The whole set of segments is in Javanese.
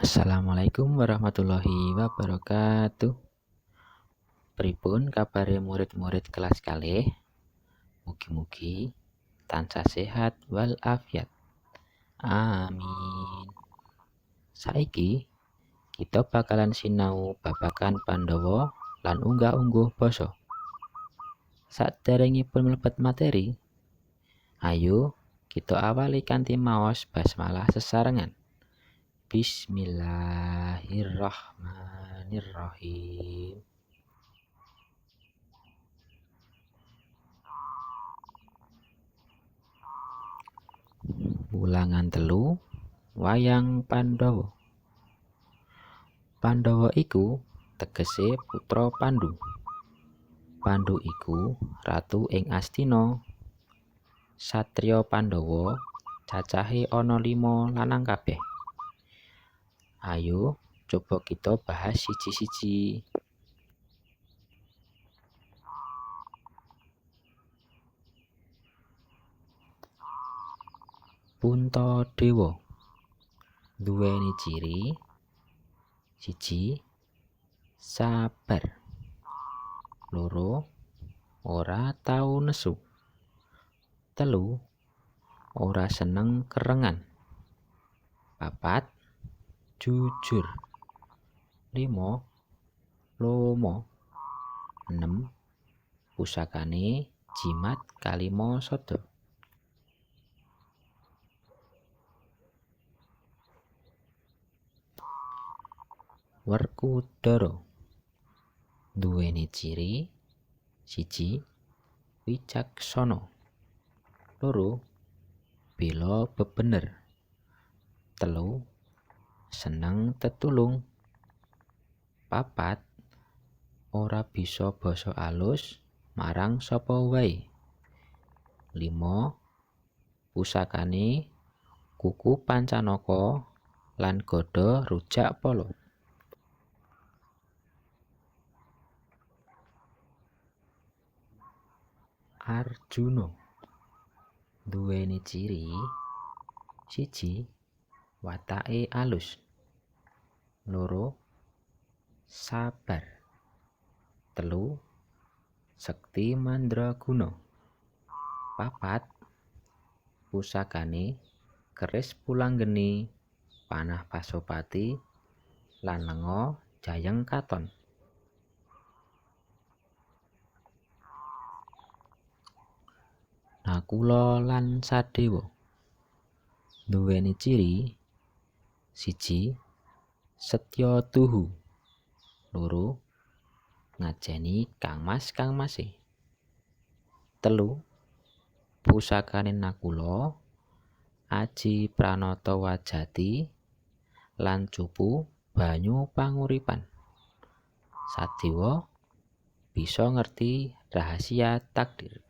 Assalamualaikum warahmatullahi wabarakatuh. Pripun kabare murid-murid kelas kalih? Mugi-mugi tansah sehat walafiat. Amin. Saiki kita bakalan sinau babagan Pandhawa lan unggah-ungguh basa. Saderengipun mlebet materi, ayo kita awali kanthi maos basmalah sesarengan. Bismillahirrahmanirrahim. Ulangan telu, wayang Pandhawa. Pandhawa iku tegese putra Pandhu. Pandhu iku ratu ing Astina. Satriya Pandhawa cacahe ana 5 lanang kabeh. Ayo coba kita bahas siji-siji. Puntadewa duweni ciri: 1. Sabar. 2. Ora tau nesu. 3. Ora seneng kerengan. 4. Jujur. 5. Lomo. 6. Pusakane jimat kalima sada. Werkudara duweni ciri: 1. Wicaksana. 2. Bela bebener. 3. Seneng tetulung. 4. Ora bisa basa alus marang sapa wae. 5. Pusakane kuku pancanaka lan gada rujak pala. Arjuna duweni ciri: 1. Watake alus. 2. Sabar. 3. Sekti mandraguna. 4. Pusakane keris pulanggeni, panah pasopati, lan lenga jayeng katon. Nakula lan Sadewa duweni ciri: 1. Setya tuhu. 2. Ngajeni kangmas-kangmase. 3. Pusakane Nakula aji pranata wajati lan cupu banyu panguripan. Sadewa bisa ngerti rahasia takdir.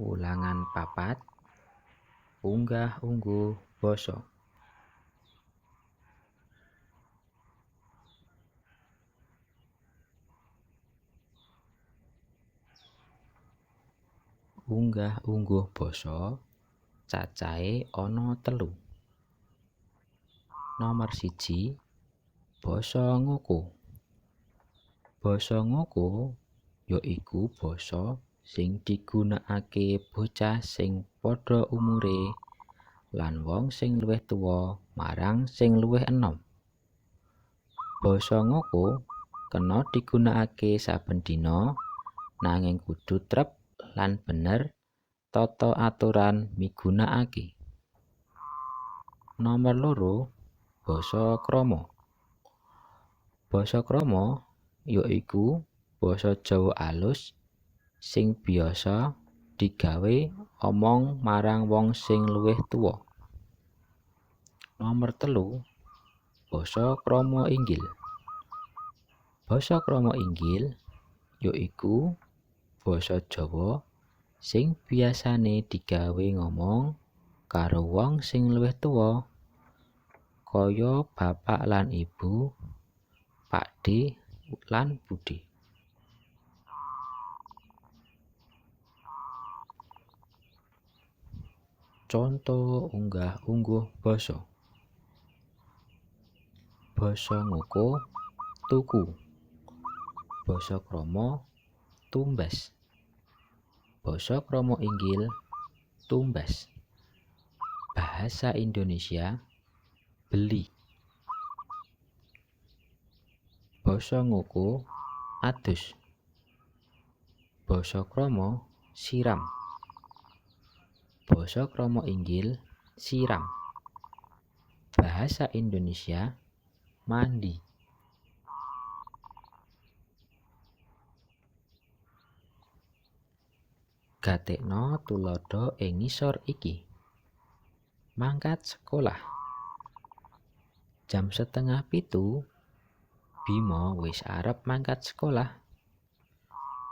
Ulangan 4, unggah-ungguh basa. Unggah-ungguh basa cacahe ana 3. Nomor 1, basa ngoko. Basa ngoko yaiku basa sing digunakake bocah sing padha umure lan wong sing luwih tuwa marang sing luwih enom. Basa ngoko kena digunakake saben dina, nanging kudu trep lan bener tata aturan migunakake. Nomor 2, basa krama. Basa krama yaiku basa Jawa alus sing biasa digawe omong marang wong sing luwih tuwa. Nomor 3, basa krama inggil. Basa krama inggil yaiku basa Jawa sing biasane digawe ngomong karo wong sing luwih tuwa, kaya bapak lan ibu, pakde lan bude. Conto unggah-ungguh basa. Basa ngoko tuku. Basa krama tumbas. Basa krama inggil tumbas. Bahasa Indonesia beli. Basa ngoko adus. Basa krama siram. Basa krama inggil siram. Bahasa Indonesia mandi. Gatekno tuladha ing ngisor iki. Mangkat sekolah. Jam 6:30 Bima wis arep mangkat sekolah.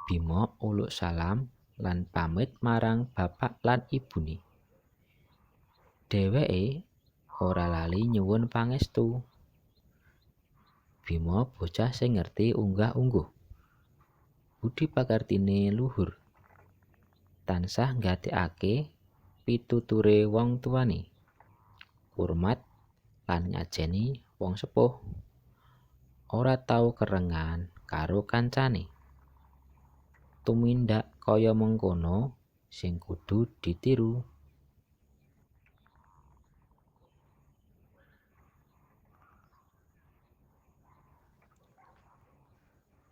Bima uluk salam lan pamit marang bapak lan ibune. Dheweke ora lali nyuwun pangestu. Bima bocah sing ngerti unggah-ungguh. Budi pakartine luhur. Tansah nggatekake pituture wong tuane. Hormat lan ngajeni wong sepuh. Ora tau kerengan karo kancane. Tumindak kaya mengkono sing kudu ditiru.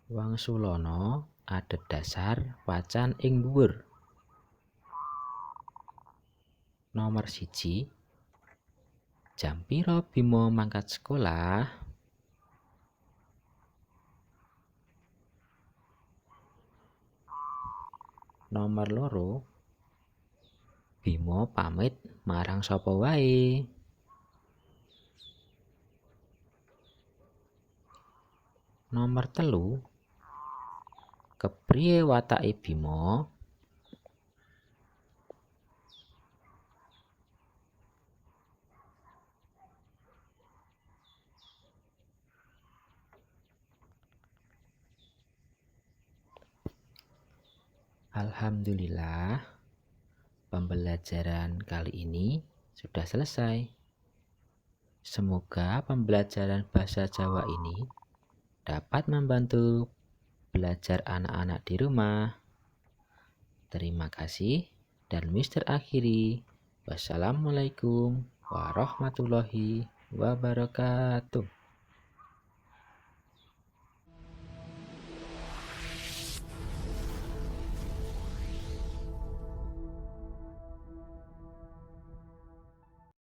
Wangsulana adhedhasar wacan ing dhuwur. Nomor 1. Jam pira Bima mangkat sekolah? Nomor 2. Bima pamit marang sapa wae? Nomor 3. Kepriye watake Bima? Alhamdulillah, pembelajaran kali ini sudah selesai. Semoga pembelajaran bahasa Jawa ini dapat membantu belajar anak-anak di rumah. Terima kasih dan Mister akhiri. Wassalamualaikum warahmatullahi wabarakatuh.